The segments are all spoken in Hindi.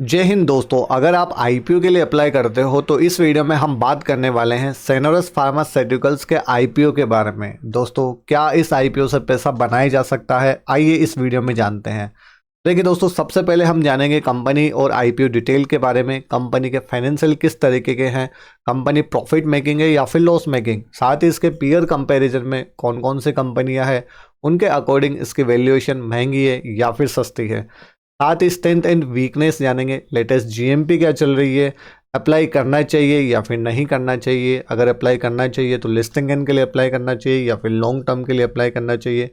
जय हिंद दोस्तों। अगर आप आईपीओ के लिए अप्लाई करते हो तो इस वीडियो में हम बात करने वाले हैं सेनोरस फार्मास्यूटिकल्स के आईपीओ के बारे में। दोस्तों, क्या इस आईपीओ से पैसा बनाया जा सकता है, आइए इस वीडियो में जानते हैं। देखिए दोस्तों, सबसे पहले हम जानेंगे कंपनी और आईपीओ डिटेल के बारे में। कंपनी के फाइनेंशियल किस तरीके के हैं, कंपनी प्रॉफिट मेकिंग है या फिर लॉस मेकिंग, साथ ही इसके पीयर कंपैरिजन में कौन कौन सी कंपनियां हैं, उनके अकॉर्डिंग इसकी वैल्यूएशन महंगी है या फिर सस्ती है। साथ ही स्ट्रेंथ एंड वीकनेस जानेंगे, लेटेस्ट जीएमपी क्या चल रही है, अप्लाई करना चाहिए या फिर नहीं करना चाहिए। अगर अप्लाई करना चाहिए तो लिस्टिंग एंड के लिए अप्लाई करना चाहिए या फिर लॉन्ग टर्म के लिए अप्लाई करना चाहिए।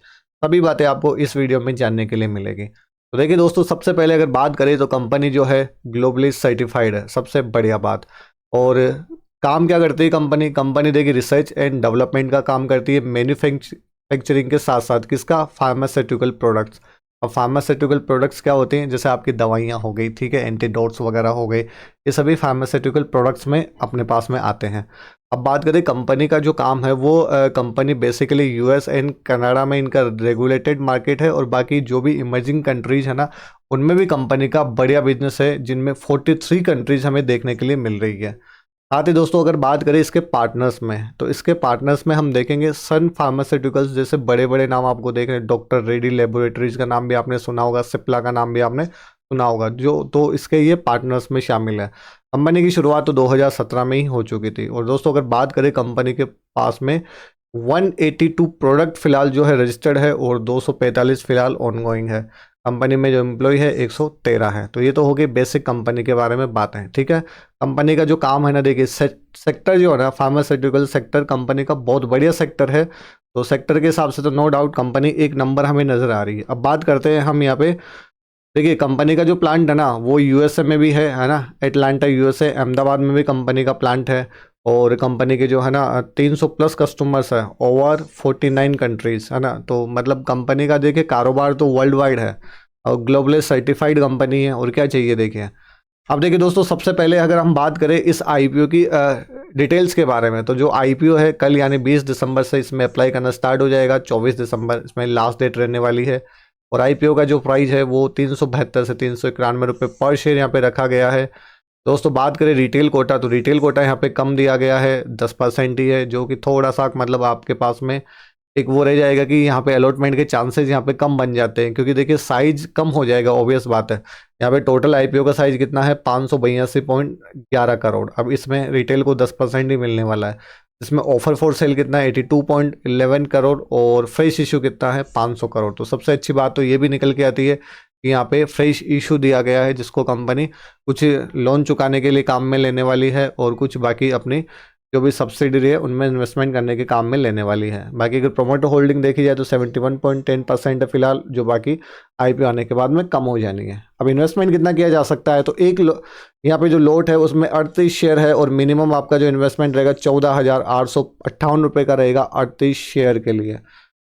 सभी बातें आपको इस वीडियो में जानने के लिए मिलेगी। तो देखिए दोस्तों, सबसे पहले अगर बात करें तो कंपनी जो है ग्लोबली सर्टिफाइड है, सबसे बढ़िया बात। और काम क्या करती है कंपनी? कंपनी देखिए रिसर्च एंड डेवलपमेंट का काम करती है, मैन्युफैक्चरिंग के साथ साथ किसका, फार्मास्यूटिकल प्रोडक्ट्स। और फार्मास्यूटिकल प्रोडक्ट्स क्या होते हैं? जैसे आपकी दवाइयाँ हो गई, ठीक है, एंटीडोट्स वगैरह हो गए, ये सभी फार्मास्यूटिकल प्रोडक्ट्स में अपने पास में आते हैं। अब बात करें कंपनी का जो काम है, वो company basically US and Canada में इनका रेगुलेटेड मार्केट है, और बाकी जो भी इमर्जिंग कंट्रीज है ना, उनमें भी कंपनी का बढ़िया बिजनेस है, जिनमें 43 कंट्रीज हमें देखने के लिए मिल रही है। साथ ही दोस्तों, अगर बात करें इसके पार्टनर्स में, तो इसके पार्टनर्स में हम देखेंगे सन फार्मास्यूटिकल्स जैसे बड़े बड़े नाम आपको देख रहे हैं। डॉक्टर रेड्डी लेबोरेटरीज का नाम भी आपने सुना होगा, सिप्ला का नाम भी आपने सुना होगा, जो तो इसके ये पार्टनर्स में शामिल है। कंपनी की शुरुआत तो 2017 में ही हो चुकी थी। और दोस्तों, अगर बात करें कंपनी के पास में 182 प्रोडक्ट फिलहाल जो है रजिस्टर्ड है, और 245 फिलहाल ऑनगोइंग है। कंपनी में जो एम्प्लॉय है 113 है। तो ये तो हो गई बेसिक कंपनी के बारे में बातें, ठीक है। कंपनी का जो काम है ना, देखिए सेक्टर जो है ना, फार्मास्यूटिकल सेक्टर कंपनी का बहुत बढ़िया सेक्टर है। तो सेक्टर के हिसाब से तो नो डाउट कंपनी एक नंबर हमें नज़र आ रही है। अब बात करते हैं हम यहाँ पे, देखिए कंपनी का जो प्लांट है ना, वो यूएसए में भी है ना, एटलांटा यूएसए, अहमदाबाद में भी कंपनी का प्लांट है। और कंपनी के जो है ना 300 प्लस कस्टमर्स है, ओवर 49 कंट्रीज, है ना। तो मतलब कंपनी का देखिए कारोबार तो वर्ल्ड वाइड है, और ग्लोबली सर्टिफाइड कंपनी है, और क्या चाहिए देखिए। अब देखिए दोस्तों, सबसे पहले अगर हम बात करें इस आईपीओ की डिटेल्स के बारे में, तो जो आईपीओ है कल यानी 20 दिसंबर से इसमें अप्लाई करना स्टार्ट हो जाएगा। 24 दिसंबर इसमें लास्ट डेट रहने वाली है। और आईपीओ का जो प्राइस है वो 372 से 391 रुपये पर शेयर यहाँ पे रखा गया है। दोस्तों, बात करें रिटेल कोटा, तो रिटेल कोटा यहाँ पे कम दिया गया है, 10% ही है, जो कि थोड़ा सा मतलब आपके पास में एक वो रह जाएगा कि यहाँ पे अलॉटमेंट के चांसेस यहाँ पे कम बन जाते हैं, क्योंकि देखिए साइज कम हो जाएगा, ऑब्वियस बात है। यहाँ पे टोटल आईपीओ का साइज कितना है, 582.11 करोड़। अब इसमें रिटेल को 10% ही मिलने वाला है। इसमें ऑफर फॉर सेल कितना है, 82.11 करोड़, और फ्रेश इशू कितना है, 500 करोड़। तो सबसे अच्छी बात तो ये भी निकल के आती है कि यहाँ पे फ्रेश इशू दिया गया है, जिसको कंपनी कुछ लोन चुकाने के लिए काम में लेने वाली है, और कुछ बाकी अपनी जो भी सब्सिडरी है उनमें इन्वेस्टमेंट करने के काम में लेने वाली है। बाकी अगर प्रोमोटर होल्डिंग देखी जाए तो 71.10% है फिलहाल, जो बाकी आईपीओ आने के बाद में कम हो जानी है। अब इन्वेस्टमेंट कितना किया जा सकता है, तो यहाँ पे जो लोट है उसमें 38 शेयर है, और मिनिमम आपका जो इन्वेस्टमेंट रहेगा 14,858 रुपये का रहेगा 38 शेयर के लिए,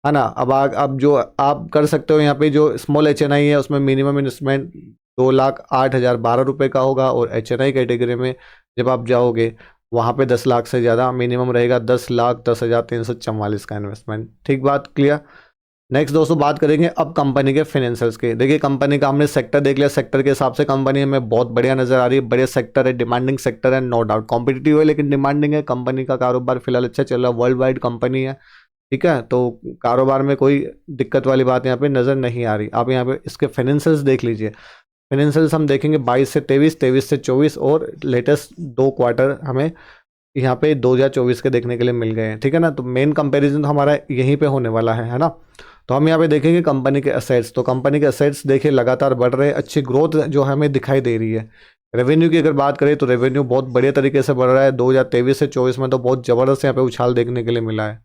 है ना। अब जो आप कर सकते हो, यहाँ पे जो स्मॉल HNI है उसमें मिनिमम इन्वेस्टमेंट 2,08,012 रुपये का होगा, और HNI कैटेगरी में जब आप जाओगे वहाँ पे 10 लाख से ज़्यादा मिनिमम रहेगा, 10,10,344 का इन्वेस्टमेंट। ठीक बात, क्लियर। नेक्स्ट दोस्तों, बात करेंगे अब कंपनी के फाइनेंशियल्स के। देखिए कंपनी का हमने सेक्टर देख लिया, सेक्टर के हिसाब से कंपनी हमें बहुत बढ़िया नजर आ रही है, बढ़िया सेक्टर है, डिमांडिंग सेक्टर है, नो डाउट कॉम्पिटिटिव है लेकिन डिमांडिंग है। कंपनी का कारोबार फिलहाल अच्छा चल रहा है, वर्ल्ड वाइड कंपनी है, ठीक है। तो कारोबार में कोई दिक्कत वाली बात यहाँ पे नज़र नहीं आ रही। आप यहाँ पे इसके फाइनेंशियल्स देख लीजिए। फाइनेंशियल्स हम देखेंगे 22 से 23, 23 से 24, और लेटेस्ट 2 क्वार्टर हमें यहाँ पे 2024 के देखने के लिए मिल गए हैं, ठीक है ना। तो मेन कंपैरिजन तो हमारा यहीं पे होने वाला है ना। तो हम यहाँ पे देखेंगे कंपनी के असेट्स। तो कंपनी के असेट्स देखिए लगातार बढ़ रहे हैं, अच्छी ग्रोथ जो हमें दिखाई दे रही है। रेवेन्यू की अगर बात करें तो रेवेन्यू बहुत बढ़िया तरीके से बढ़ रहा है, 2023 से 24 में तो बहुत ज़बरदस्त यहाँ पे उछाल देखने के लिए मिला है।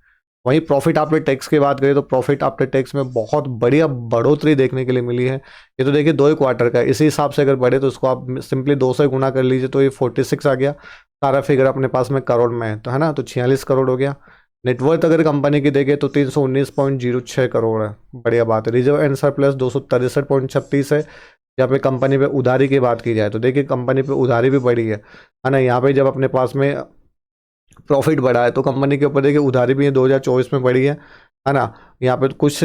वहीं प्रॉफिट आफ्टर टैक्स की बात करें तो प्रॉफिट आफ्टर टैक्स में बहुत बढ़िया बढ़ोतरी देखने के लिए मिली है। ये तो देखिए 2 ही क्वार्टर का, इसी हिसाब से अगर बढ़े तो उसको आप सिंपली 2 से गुना कर लीजिए, तो ये 46 आ गया। सारा फिगर अपने पास में करोड़ में है, तो है ना, तो 46 करोड़ हो गया। नेटवर्थ अगर कंपनी की देखें तो 319.06 करोड़ है, बढ़िया बात है। रिजर्व एंड सरप्लस 263.36 है। यहाँ पे कंपनी पे उधारी की बात की जाए तो देखिए कंपनी पे उधारी भी बढ़ी है ना। यहाँ पे जब अपने पास में प्रॉफिट बढ़ा है तो कंपनी के ऊपर देखिए उधारी भी 2024 में बढ़ी है। है ना। यहाँ पे कुछ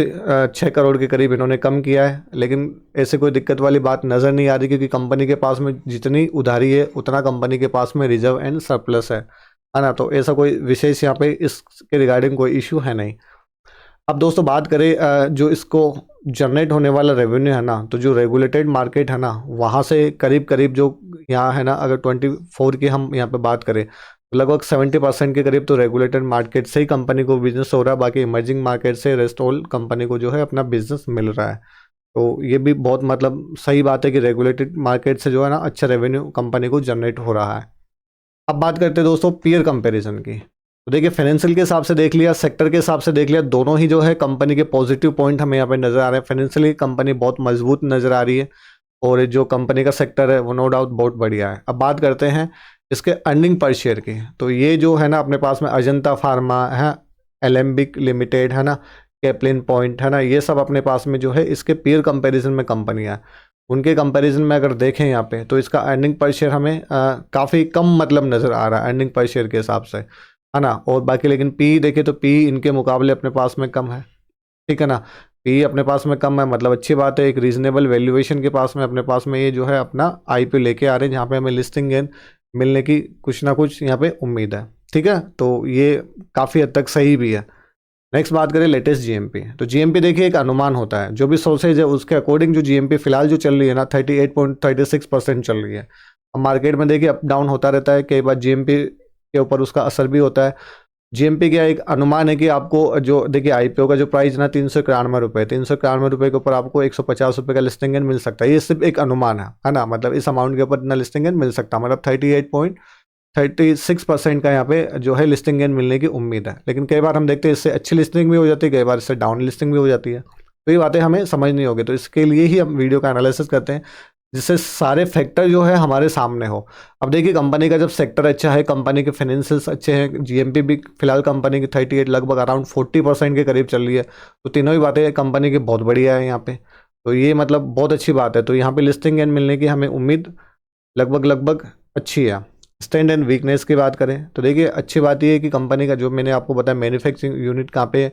6 करोड़ के करीब इन्होंने कम किया है, लेकिन ऐसे कोई दिक्कत वाली बात नज़र नहीं आ रही, क्योंकि कंपनी के पास में जितनी उधारी है उतना कंपनी के पास में रिजर्व एंड सरप्लस है ना। तो ऐसा कोई विशेष यहाँ पे इसके रिगार्डिंग कोई इशू है नहीं। अब दोस्तों बात करें जो इसको जनरेट होने वाला रेवेन्यू है ना, तो जो रेगुलेटेड मार्केट है ना, वहाँ से करीब करीब जो यहाँ है ना, अगर 24 की हम यहाँ पे बात करें तो लगभग 70% के करीब तो रेगुलेटेड मार्केट से ही कंपनी को बिजनेस हो रहा है। बाकी इमर्जिंग मार्केट से रेस्ट ऑल कंपनी को जो है अपना बिजनेस मिल रहा है। तो ये भी बहुत मतलब सही बात है कि रेगुलेटेड मार्केट से जो है ना अच्छा रेवेन्यू कंपनी को जनरेट हो रहा है। अब बात करते हैं दोस्तों पीयर कंपैरिजन की। तो देखिए फाइनेंशियल के हिसाब से देख लिया, सेक्टर के हिसाब से देख लिया, दोनों ही जो है कंपनी के पॉजिटिव पॉइंट हमें यहाँ पे नजर आ रहे हैं। फाइनेंशियली कंपनी बहुत मजबूत नजर आ रही है और जो कंपनी का सेक्टर है वो नो डाउट बहुत बढ़िया है। अब बात करते हैं इसके अर्निंग पर शेयर की। तो ये जो है ना अपने पास में अजंता फार्मा है, एलेम्बिक लिमिटेड है ना, कैप्लिन पॉइंट है ना, ये सब अपने पास में जो है इसके पीयर कंपैरिजन में कंपनियाँ, उनके कंपैरिजन में अगर देखें यहाँ पे तो इसका अर्निंग पर शेयर हमें काफ़ी कम मतलब नज़र आ रहा है अर्निंग पर शेयर के हिसाब से, है ना। और बाकी लेकिन पी देखें तो पी इनके मुकाबले अपने पास में कम है, ठीक है ना। पी अपने पास में कम है मतलब अच्छी बात है, एक रीजनेबल वैल्यूएशन के पास में अपने पास में ये जो है अपना आईपीओ लेके आ रहे हैं, जहाँ पे हमें लिस्टिंग गेन मिलने की कुछ ना कुछ यहाँ पे उम्मीद है, ठीक है। तो ये काफ़ी हद तक सही भी है। नेक्स्ट बात करें लेटेस्ट जीएमपी। तो जीएमपी देखिए एक अनुमान होता है, जो भी सोर्सेज है उसके अकॉर्डिंग जो जीएमपी फिलहाल जो चल रही है ना 38.36% चल रही है। अब मार्केट में देखिए अप डाउन होता रहता है, कई बार जीएमपी के ऊपर उसका असर भी होता है। जीएमपी का एक अनुमान है कि आपको जो देखिए आईपीओ का जो प्राइस ना 391 रुपये, 391 रुपये के ऊपर आपको 150 रुपये का लिस्टिंग गेन मिल सकता है। ये सिर्फ एक अनुमान है ना, मतलब इस अमाउंट के ऊपर इतना लिस्टिंग गेन मिल सकता है, मतलब 36% का यहाँ पे जो है लिस्टिंग गेन मिलने की उम्मीद है। लेकिन कई बार हम देखते हैं इससे अच्छी लिस्टिंग भी हो जाती है, कई बार इससे डाउन लिस्टिंग भी हो जाती है। तो ये बातें हमें समझ नहीं होगी, तो इसके लिए ही हम वीडियो का एनालिसिस करते हैं, जिससे सारे फैक्टर जो है हमारे सामने हो। अब देखिए कंपनी का जब सेक्टर अच्छा है, कंपनी के फाइनेंशियल्स अच्छे हैं, जीएमपी भी फिलहाल कंपनी की 38 लगभग अराउंड 40% के करीब चल रही है, तो तीनों ही बातें कंपनी की बहुत बढ़िया है यहाँ पे। तो ये मतलब बहुत अच्छी बात है। तो यहाँ पे लिस्टिंग गेन मिलने की हमें उम्मीद लगभग अच्छी है। स्ट्रेंथ एंड वीकनेस की बात करें तो देखिए अच्छी बात ये है कि कंपनी का जो मैंने आपको बताया मैन्युफैक्चरिंग यूनिट कहाँ पे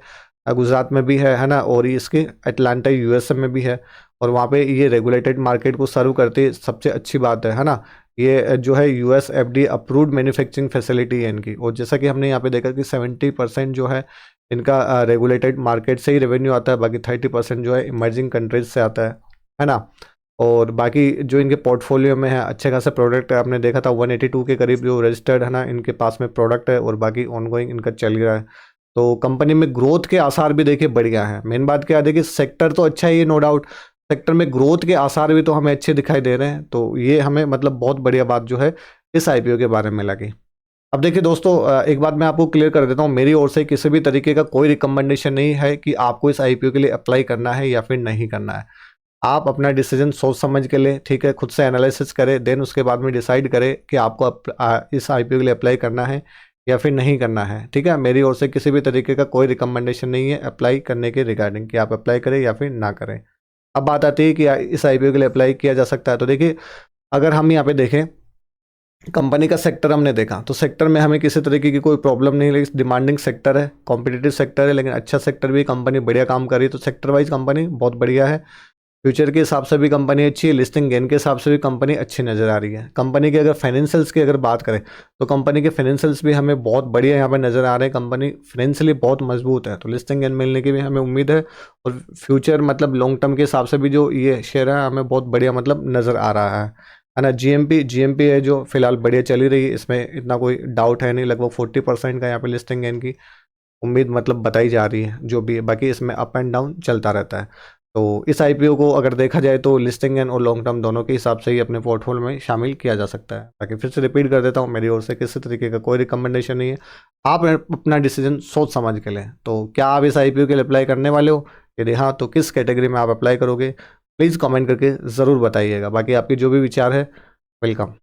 गुजरात में भी है ना, और ये इसके अटलांटा यूएसए में भी है, और वहाँ पे ये रेगुलेटेड मार्केट को सर्व करते सबसे अच्छी बात है ना। ये जो है US FD approved manufacturing facility है इनकी, और जैसा कि हमने यहाँ पे देखा कि 70% जो है इनका रेगुलेटेड मार्केट से ही रेवेन्यू आता है, बाकी 30% जो है इमर्जिंग कंट्रीज से आता है ना। और बाकी जो इनके पोर्टफोलियो में है अच्छे खासे प्रोडक्ट है, आपने देखा था 182 के करीब जो रजिस्टर्ड है ना इनके पास में प्रोडक्ट है, और बाकी ऑनगोइंग इनका चल रहा है। तो कंपनी में ग्रोथ के आसार भी देखिए बढ़िया है। मेन बात क्या है, देखिए सेक्टर तो अच्छा ही है नो डाउट, सेक्टर में ग्रोथ के आसार भी तो हमें अच्छे दिखाई दे रहे हैं, तो ये हमें मतलब बहुत बढ़िया बात जो है इस आईपीओ के बारे में लगी। अब देखिए दोस्तों एक बात मैं आपको क्लियर कर देता हूँ, मेरी ओर से किसी भी तरीके का कोई रिकमेंडेशन नहीं है कि आपको इस आईपीओ के लिए अप्लाई करना है या फिर नहीं करना है। आप अपना डिसीजन सोच समझ के ले, ठीक है, खुद से एनालिसिस करें, देन उसके बाद में डिसाइड करें कि आपको इस आईपीओ के लिए अप्लाई करना है या फिर नहीं करना है, ठीक है। मेरी ओर से किसी भी तरीके का कोई रिकमेंडेशन नहीं है अप्लाई करने के रिगार्डिंग कि आप अप्लाई करें या फिर ना करें। अब बात आती है कि इस आईपीओ के लिए अप्लाई किया जा सकता है। तो देखिए अगर हम यहाँ पे देखें कंपनी का सेक्टर हमने देखा, तो सेक्टर में हमें किसी तरीके की कोई प्रॉब्लम नहीं लगी। डिमांडिंग सेक्टर है, कॉम्पिटिटिव सेक्टर है, लेकिन अच्छा सेक्टर भी, कंपनी बढ़िया काम कर रही है, तो सेक्टर वाइज कंपनी बहुत बढ़िया है। फ्यूचर के हिसाब से भी कंपनी अच्छी है, लिस्टिंग गेन के हिसाब से भी कंपनी अच्छी नज़र आ रही है। कंपनी के अगर फाइनेंशियल्स की अगर बात करें तो कंपनी के फाइनेंशियल्स भी हमें बहुत बढ़िया यहाँ पर नज़र आ रहे हैं, कंपनी फाइनेंशियली बहुत मजबूत है, तो लिस्टिंग गेन मिलने की भी हमें उम्मीद है। और फ्यूचर मतलब लॉन्ग टर्म के हिसाब से भी जो ये शेयर है हमें बहुत बढ़िया मतलब नज़र आ रहा है ना। जीएमपी है जो फिलहाल बढ़िया चली रही है, इसमें इतना कोई डाउट है नहीं, लगभग 40% का यहाँ पे लिस्टिंग गेन की उम्मीद मतलब बताई जा रही है जो भी है। बाकी इसमें अप एंड डाउन चलता रहता है। तो इस आईपीओ को अगर देखा जाए तो लिस्टिंग एंड और लॉन्ग टर्म दोनों के हिसाब से ही अपने पोर्टफोलियो में शामिल किया जा सकता है। ताकि फिर से रिपीट कर देता हूँ, मेरी ओर से किसी तरीके का कोई रिकमेंडेशन नहीं है, आप अपना डिसीजन सोच समझ के लें। तो क्या आप इस आईपीओ के लिए अप्लाई करने वाले हो? यदि हाँ तो किस कैटेगरी में आप अप्लाई करोगे, प्लीज़ कमेंट करके ज़रूर बताइएगा। बाकी आपके जो भी विचार है, वेलकम।